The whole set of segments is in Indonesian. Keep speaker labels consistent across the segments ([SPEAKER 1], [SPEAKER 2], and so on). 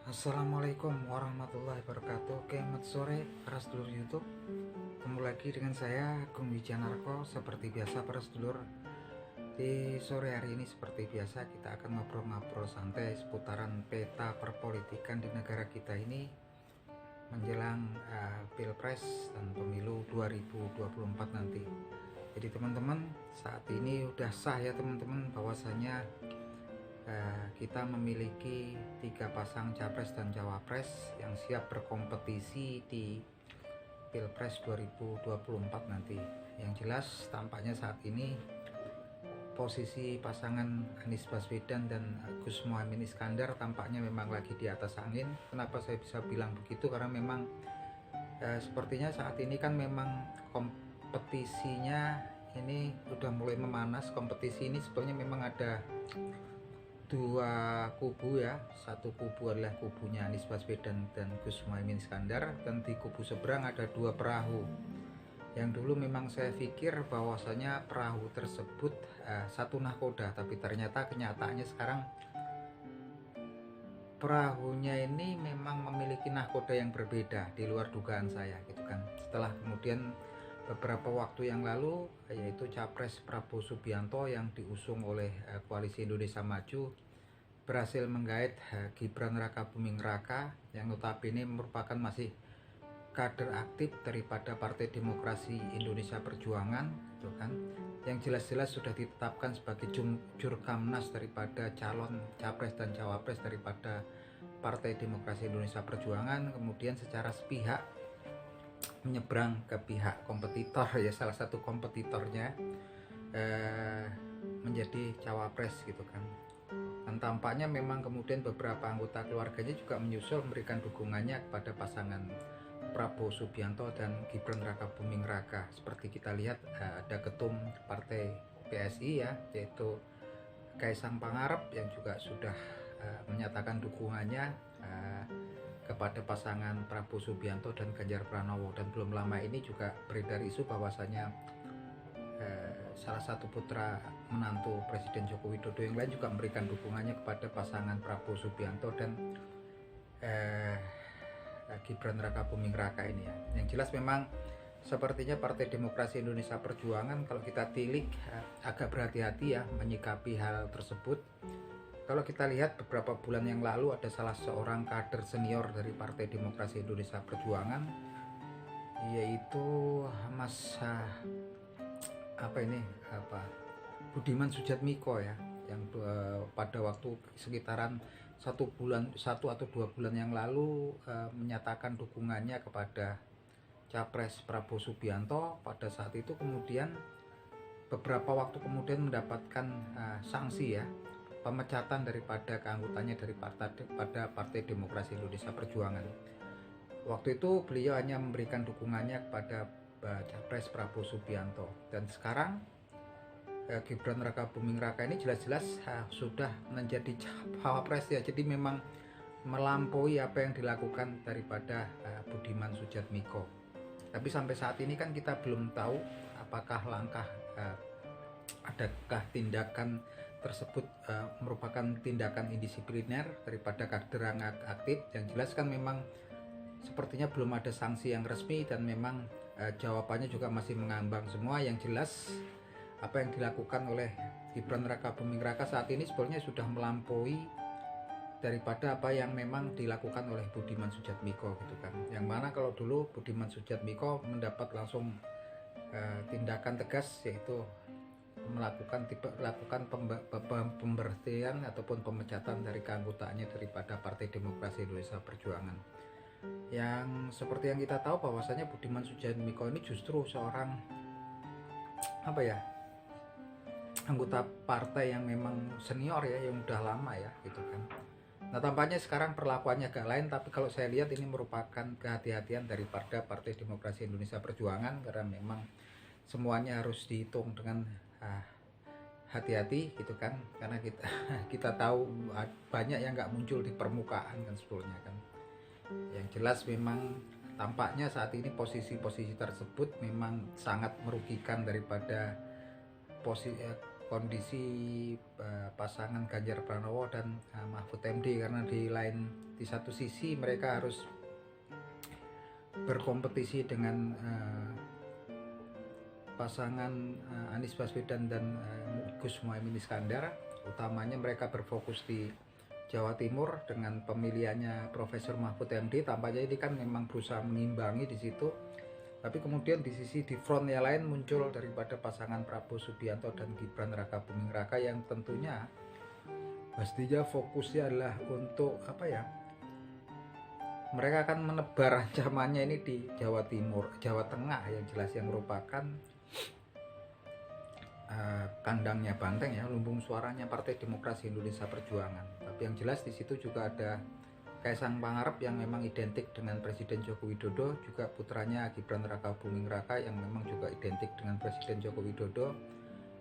[SPEAKER 1] Assalamualaikum warahmatullahi wabarakatuh. Selamat sore para sedulur YouTube. Ketemu lagi dengan saya Agung Wijanarko. Seperti biasa para sedulur, di sore hari ini seperti biasa kita akan ngobrol-ngobrol santai seputaran peta perpolitikan di negara kita ini menjelang Pilpres dan Pemilu 2024 nanti. Jadi teman-teman, saat ini udah sah ya teman-teman bahwasanya kita memiliki 3 pasang capres dan cawapres yang siap berkompetisi di Pilpres 2024 nanti. Yang jelas tampaknya saat ini posisi pasangan Anies Baswedan dan Gus Muhaimin Iskandar tampaknya memang lagi di atas angin. Kenapa saya bisa bilang begitu? Karena memang sepertinya saat ini kan memang kompetisinya ini udah mulai memanas. Kompetisi ini sebenarnya memang ada dua kubu ya. Satu kubu adalah kubunya Anies Baswedan dan Gus Muhaimin Iskandar, dan di kubu seberang ada dua perahu. Yang dulu memang saya pikir bahwasanya perahu tersebut satu nahkoda, tapi ternyata kenyataannya sekarang perahunya ini memang memiliki nahkoda yang berbeda, di luar dugaan saya gitu kan. Setelah kemudian beberapa waktu yang lalu, yaitu Capres Prabowo Subianto yang diusung oleh Koalisi Indonesia Maju berhasil menggait Gibran Rakabuming Raka yang notabene merupakan masih kader aktif daripada Partai Demokrasi Indonesia Perjuangan gitu kan, yang jelas-jelas sudah ditetapkan sebagai jurkamnas daripada calon capres dan cawapres daripada Partai Demokrasi Indonesia Perjuangan, kemudian secara sepihak menyeberang ke pihak kompetitor ya, salah satu kompetitornya menjadi cawapres gitu kan. Dan tampaknya memang kemudian beberapa anggota keluarganya juga menyusul memberikan dukungannya kepada pasangan Prabowo Subianto dan Gibran Rakabuming Raka. Seperti kita lihat ada ketum partai PSI ya, yaitu Kaisang Pangarep yang juga sudah menyatakan dukungannya kepada pasangan Prabowo Subianto dan Ganjar Pranowo. Dan belum lama ini juga beredar isu bahwasanya salah satu putra menantu Presiden Joko Widodo yang lain juga memberikan dukungannya kepada pasangan Prabowo Subianto dan Gibran Rakabuming Raka ini ya. Yang jelas memang sepertinya Partai Demokrasi Indonesia Perjuangan kalau kita tilik agak berhati-hati ya menyikapi hal tersebut. Kalau kita lihat beberapa bulan yang lalu ada salah seorang kader senior dari Partai Demokrasi Indonesia Perjuangan, yaitu Mas Budiman Sujatmiko ya, yang pada waktu sekitaran 1 atau 2 bulan yang lalu menyatakan dukungannya kepada Capres Prabowo Subianto. Pada saat itu kemudian beberapa waktu kemudian mendapatkan sanksi ya, pemecatan daripada keanggotaannya pada Partai Demokrasi Indonesia Perjuangan. Waktu itu beliau hanya memberikan dukungannya kepada Capres Prabowo Subianto, dan sekarang Gibran Rakabuming Raka ini jelas-jelas sudah menjadi cawapres ya. Jadi memang melampaui apa yang dilakukan daripada Budiman Sujatmiko. Tapi sampai saat ini kan kita belum tahu apakah langkah adakah tindakan tersebut merupakan tindakan indisipliner daripada kader yang aktif. Yang jelas kan memang sepertinya belum ada sanksi yang resmi, dan memang jawabannya juga masih mengambang semua. Yang jelas apa yang dilakukan oleh Gibran Rakabuming Raka saat ini sebenarnya sudah melampaui daripada apa yang memang dilakukan oleh Budiman Sujatmiko gitu kan. Yang mana kalau dulu Budiman Sujatmiko mendapat langsung tindakan tegas, yaitu melakukan pemberhentian ataupun pemecatan dari keanggotaannya daripada Partai Demokrasi Indonesia Perjuangan. Yang seperti yang kita tahu bahwasanya Budiman Sujatmiko ini justru seorang anggota partai yang memang senior ya, yang udah lama ya gitu kan. Nah tampaknya sekarang perlakuannya agak lain, tapi kalau saya lihat ini merupakan kehati-hatian daripada Partai Demokrasi Indonesia Perjuangan, karena memang semuanya harus dihitung dengan hati-hati gitu kan, karena kita tahu banyak yang nggak muncul di permukaan kan sebetulnya kan. Yang jelas memang tampaknya saat ini posisi-posisi tersebut memang sangat merugikan daripada kondisi pasangan Ganjar Pranowo dan Mahfud MD, karena di satu sisi mereka harus berkompetisi dengan pasangan Anies Baswedan dan Gus Muhaimin Iskandar. Utamanya mereka berfokus di Jawa Timur dengan pemilihannya Profesor Mahfud MD. Tampaknya ini kan memang berusaha mengimbangi di situ. Tapi kemudian di front yang lain muncul daripada pasangan Prabowo Subianto dan Gibran Raka Buming Raka, yang tentunya pastinya fokusnya adalah untuk mereka akan menebar ancamannya ini di Jawa Timur, Jawa Tengah yang jelas, yang merupakan kandangnya banteng ya, lumbung suaranya Partai Demokrasi Indonesia Perjuangan. Tapi yang jelas di situ juga ada Kaisang Pangarep yang memang identik dengan Presiden Joko Widodo, juga putranya Gibran Raka Buming Raka yang memang juga identik dengan Presiden Joko Widodo,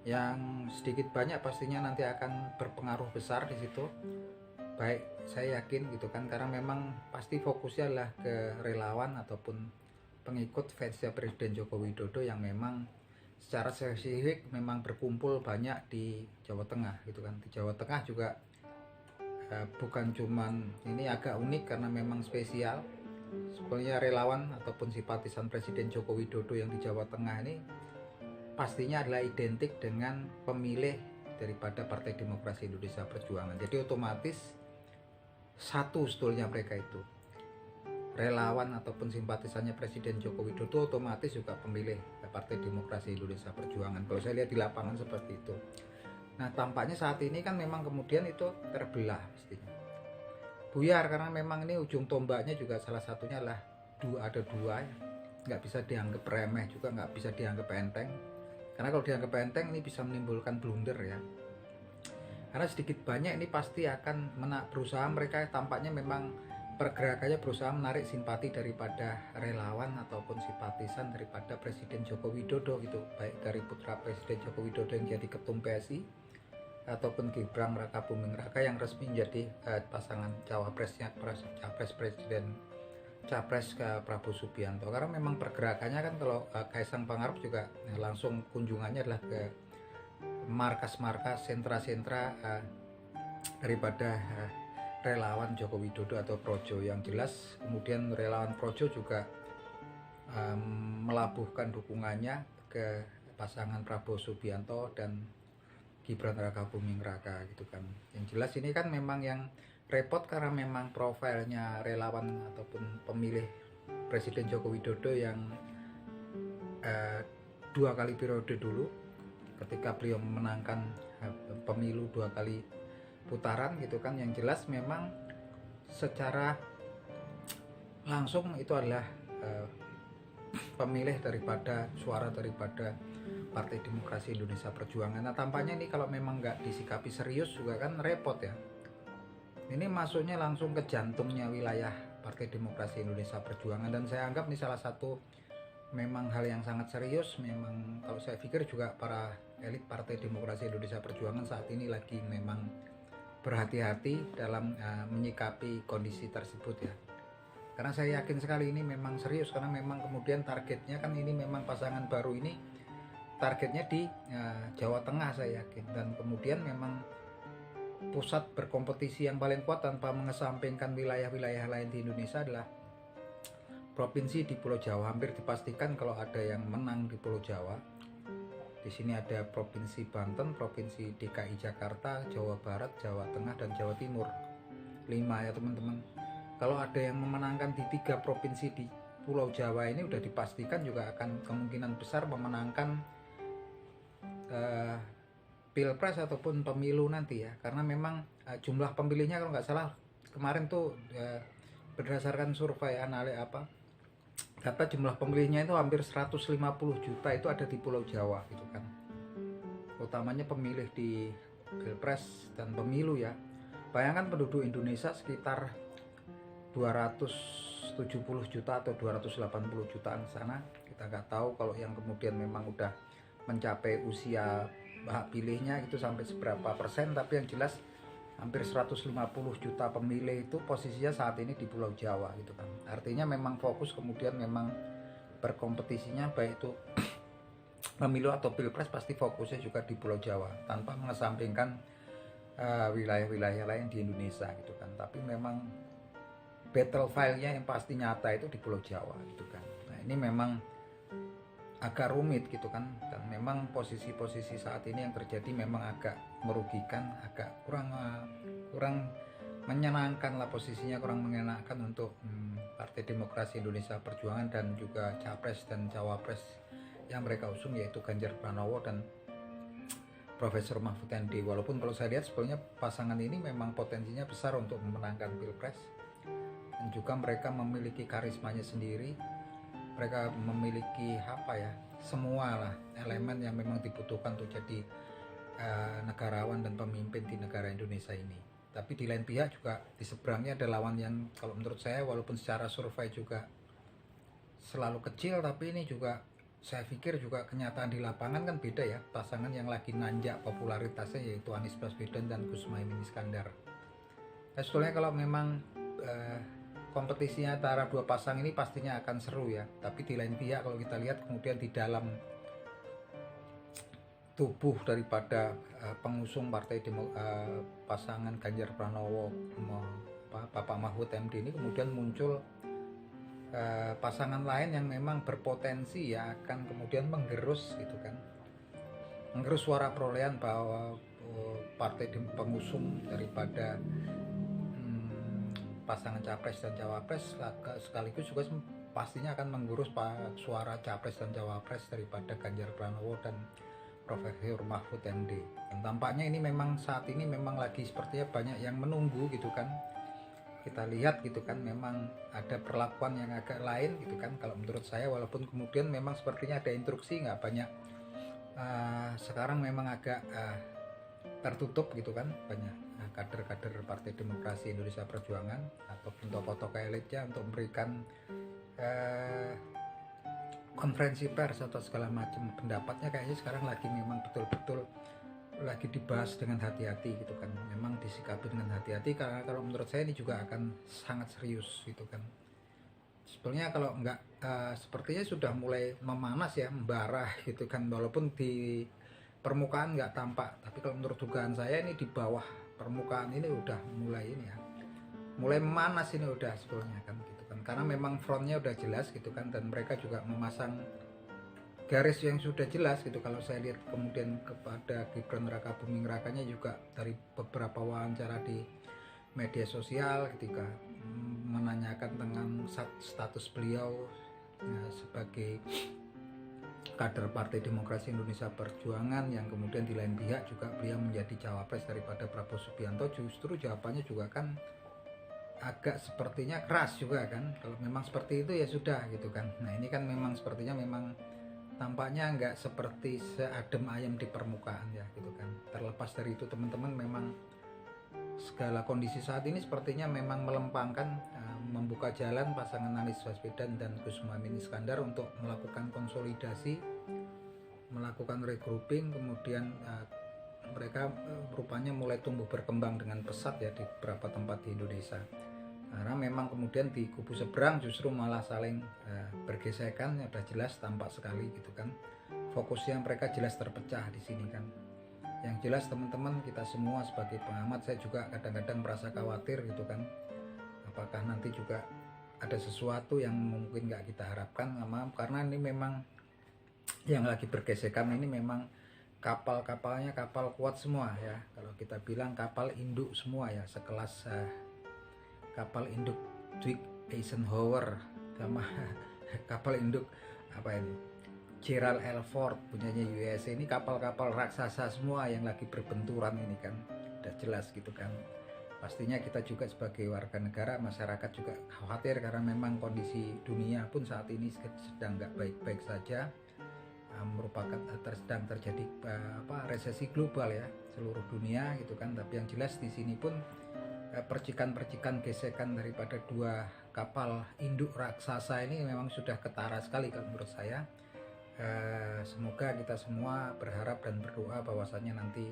[SPEAKER 1] yang sedikit banyak pastinya nanti akan berpengaruh besar di situ. Baik, saya yakin gitu kan, karena memang pasti fokusnya adalah ke relawan ataupun pengikut fansnya Presiden Joko Widodo yang memang secara spesifik memang berkumpul banyak di Jawa Tengah gitu kan. Di Jawa Tengah juga bukan cuman, ini agak unik karena memang spesial. Sebenarnya relawan ataupun simpatisan Presiden Joko Widodo yang di Jawa Tengah ini pastinya adalah identik dengan pemilih daripada Partai Demokrasi Indonesia Perjuangan. Jadi otomatis satu sebetulnya mereka itu relawan ataupun simpatisannya Presiden Joko Widodo, otomatis juga pemilih Partai Demokrasi Indonesia Perjuangan. Kalau saya lihat di lapangan seperti itu. Nah, tampaknya saat ini kan memang kemudian itu terbelah pastinya. Buyar, karena memang ini ujung tombaknya juga salah satunya adalah ada dua ya. Nggak bisa dianggap remeh juga, nggak bisa dianggap enteng. Karena kalau dianggap enteng ini bisa menimbulkan blunder ya. Karena sedikit banyak ini pasti akan berusaha, mereka tampaknya memang pergerakannya berusaha menarik simpati daripada relawan ataupun simpatisan daripada Presiden Joko Widodo gitu. Baik dari putra Presiden Joko Widodo yang jadi ketum PSI ataupun Gibran Raka Buming Raka yang resmi menjadi pasangan capres ke Prabowo Subianto. Karena memang pergerakannya kan kalau Kaisang Pangarep juga langsung kunjungannya adalah ke markas-markas, sentra-sentra daripada relawan Joko Widodo atau Projo. Yang jelas kemudian relawan Projo juga melabuhkan dukungannya ke pasangan Prabowo Subianto dan Gibran Raka Buming Raka gitu kan. Yang jelas ini kan memang yang repot karena memang profilnya relawan ataupun pemilih Presiden Joko Widodo yang 2 kali periode dulu, ketika beliau memenangkan pemilu 2 kali putaran gitu kan. Yang jelas memang secara langsung itu adalah pemilih daripada suara daripada Partai Demokrasi Indonesia Perjuangan. Nah, tampaknya ini kalau memang nggak disikapi serius juga kan repot ya. Ini masuknya langsung ke jantungnya wilayah Partai Demokrasi Indonesia Perjuangan, dan saya anggap ini salah satu memang hal yang sangat serius. Memang kalau saya pikir juga para elit Partai Demokrasi Indonesia Perjuangan saat ini lagi memang berhati-hati dalam menyikapi kondisi tersebut ya. Karena saya yakin sekali ini memang serius, karena memang kemudian targetnya kan ini memang pasangan baru ini targetnya di Jawa Tengah saya yakin, dan kemudian memang pusat berkompetisi yang paling kuat tanpa mengesampingkan wilayah-wilayah lain di Indonesia adalah provinsi di Pulau Jawa. Hampir dipastikan kalau ada yang menang di Pulau Jawa, di sini ada Provinsi Banten, Provinsi DKI Jakarta, Jawa Barat, Jawa Tengah, dan Jawa Timur. 5 ya teman-teman. Kalau ada yang memenangkan di 3 provinsi di Pulau Jawa ini, udah dipastikan juga akan kemungkinan besar memenangkan pilpres ataupun pemilu nanti ya. Karena memang jumlah pemilihnya kalau nggak salah kemarin tuh berdasarkan survei data jumlah pemilihnya itu hampir 150 juta itu ada di Pulau Jawa gitu kan. Utamanya pemilih di pilpres dan pemilu ya. Bayangkan penduduk Indonesia sekitar 270 juta atau 280 jutaan sana. Kita nggak tahu kalau yang kemudian memang udah mencapai usia hak pilihnya itu sampai seberapa persen, tapi yang jelas hampir 150 juta pemilih itu posisinya saat ini di Pulau Jawa gitu kan. Artinya memang fokus kemudian memang berkompetisinya baik itu pemilu atau pilpres pasti fokusnya juga di Pulau Jawa tanpa mengesampingkan wilayah-wilayah lain di Indonesia gitu kan. Tapi memang battlefield-nya yang pasti nyata itu di Pulau Jawa gitu kan. Nah ini memang agak rumit gitu kan, dan memang posisi-posisi saat ini yang terjadi memang agak merugikan, agak kurang menyenangkan lah, posisinya kurang mengenakan untuk Partai Demokrasi Indonesia Perjuangan dan juga Capres dan Cawapres yang mereka usung, yaitu Ganjar Pranowo dan Profesor Mahfud MD. Walaupun kalau saya lihat sebetulnya pasangan ini memang potensinya besar untuk memenangkan Pilpres, dan juga mereka memiliki karismanya sendiri, mereka memiliki semua lah elemen yang memang dibutuhkan untuk jadi negarawan dan pemimpin di negara Indonesia ini. Tapi di lain pihak juga di seberangnya ada lawan yang kalau menurut saya walaupun secara survei juga selalu kecil, tapi ini juga saya pikir juga kenyataan di lapangan kan beda ya. Pasangan yang lagi nanjak popularitasnya yaitu Anies Baswedan dan Gus Muhaymin Iskandar. Nah, sebetulnya kalau memang kompetisinya antara dua pasang ini pastinya akan seru ya. Tapi di lain pihak kalau kita lihat kemudian di dalam tubuh daripada pengusung pasangan Ganjar Pranowo Bapak Mahfud MD ini kemudian muncul pasangan lain yang memang berpotensi ya akan kemudian menggerus gitu kan, menggerus suara perolehan bahwa partai pengusung daripada pasangan Capres dan Cawapres sekaligus juga pastinya akan menggerus suara Capres dan Cawapres daripada Ganjar Pranowo dan Profesor Mahfud MD. Dan tampaknya ini memang saat ini memang lagi sepertinya banyak yang menunggu gitu kan. Kita lihat gitu kan, memang ada perlakuan yang agak lain gitu kan kalau menurut saya, walaupun kemudian memang sepertinya ada instruksi nggak banyak. Sekarang memang agak tertutup gitu kan, banyak kader-kader Partai Demokrasi Indonesia Perjuangan ataupun tokoh-tokoh elitnya untuk memberikan konferensi pers atau segala macam pendapatnya. Kayaknya sekarang lagi memang betul-betul lagi dibahas dengan hati-hati gitu kan, memang disikapi dengan hati-hati, karena kalau menurut saya ini juga akan sangat serius gitu kan. Sebenarnya kalau enggak sepertinya sudah mulai memanas ya, membara gitu kan, walaupun di permukaan nggak tampak, tapi kalau menurut dugaan saya ini di bawah permukaan ini udah mulai ini ya, mulai memanas ini udah sebetulnya kan gitu kan, karena memang frontnya udah jelas gitu kan, dan mereka juga memasang garis yang sudah jelas gitu. Kalau saya lihat kemudian kepada Gibran Raka Buming Rakanya juga dari beberapa wawancara di media sosial ketika menanyakan tentang status beliau sebagai kader Partai Demokrasi Indonesia Perjuangan, yang kemudian di lain pihak juga beliau menjadi cawapres daripada Prabowo Subianto, justru jawabannya juga kan agak sepertinya keras juga kan. Kalau memang seperti itu ya sudah gitu kan. Nah ini kan memang sepertinya memang tampaknya nggak seperti seadem ayam di permukaan ya gitu kan. Terlepas dari itu teman-teman, memang segala kondisi saat ini sepertinya memang melempangkan, membuka jalan pasangan Anies Baswedan dan Gus Muhaymin Iskandar untuk melakukan konsolidasi, melakukan regrouping, kemudian mereka rupanya mulai tumbuh berkembang dengan pesat ya di beberapa tempat di Indonesia. Karena memang kemudian di kubu seberang justru malah saling bergesekan, ya udah jelas tampak sekali gitu kan. Fokusnya mereka jelas terpecah di sini kan. Yang jelas teman-teman, kita semua sebagai pengamat, saya juga kadang-kadang merasa khawatir gitu kan. Apakah nanti juga ada sesuatu yang mungkin nggak kita harapkan, karena ini memang yang lagi bergesekan ini memang kapal-kapalnya kapal kuat semua ya. Kalau kita bilang kapal induk semua ya, sekelas kapal induk Dwight Eisenhower sama kapal induk Gerald R. Ford punyanya USA, ini kapal-kapal raksasa semua yang lagi berbenturan ini kan, udah jelas gitu kan. Pastinya kita juga sebagai warga negara, masyarakat juga khawatir karena memang kondisi dunia pun saat ini sedang nggak baik-baik saja, merupakan sedang terjadi resesi global ya seluruh dunia gitu kan. Tapi yang jelas di sini pun percikan-percikan gesekan daripada dua kapal induk raksasa ini memang sudah ketara sekali kalau menurut saya. Semoga kita semua berharap dan berdoa bahwasannya nanti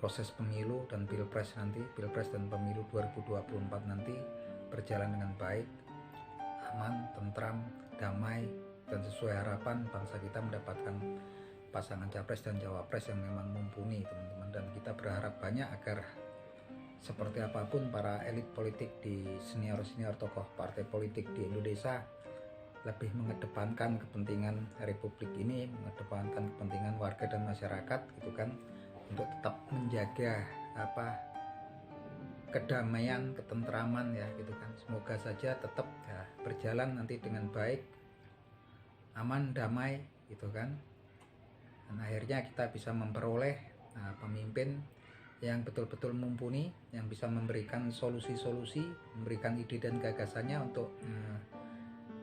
[SPEAKER 1] proses pemilu dan pilpres dan pemilu 2024 nanti berjalan dengan baik, aman, tentram, damai, dan sesuai harapan bangsa kita mendapatkan pasangan capres dan cawapres yang memang mumpuni teman-teman. Dan kita berharap banyak agar seperti apapun para elit politik di senior tokoh partai politik di Indonesia lebih mengedepankan kepentingan Republik ini, mengedepankan kepentingan warga dan masyarakat gitu kan, untuk tetap menjaga kedamaian, ketentraman ya gitu kan. Semoga saja tetap ya, berjalan nanti dengan baik, aman, damai gitu kan. Dan akhirnya kita bisa memperoleh pemimpin yang betul-betul mumpuni, yang bisa memberikan solusi-solusi, memberikan ide dan gagasannya untuk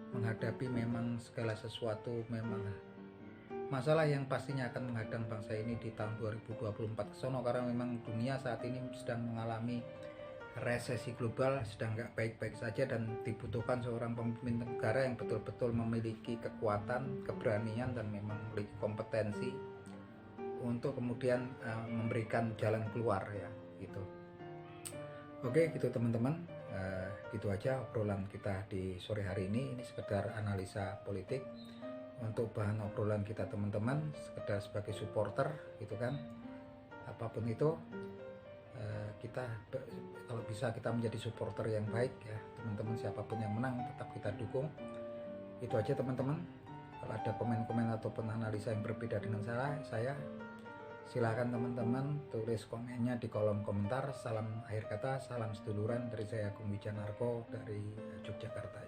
[SPEAKER 1] menghadapi memang segala sesuatu, memang masalah yang pastinya akan menghadang bangsa ini di tahun 2024 kesono, karena memang dunia saat ini sedang mengalami resesi global, sedang nggak baik-baik saja, dan dibutuhkan seorang pemimpin negara yang betul-betul memiliki kekuatan, keberanian, dan memang memiliki kompetensi untuk kemudian memberikan jalan keluar ya gitu. Oke gitu teman-teman, gitu aja obrolan kita di sore hari ini. Ini sekedar analisa politik untuk bahan obrolan kita teman-teman, sekedar sebagai supporter gitu kan. Apapun itu kita kalau bisa kita menjadi supporter yang baik ya teman-teman. Siapapun yang menang tetap kita dukung. Itu aja teman-teman. Kalau ada komen-komen ataupun analisa yang berbeda dengan saya, silakan teman-teman tulis komennya di kolom komentar. Salam akhir kata, salam seduluran dari saya Agung Wijanarko dari Yogyakarta.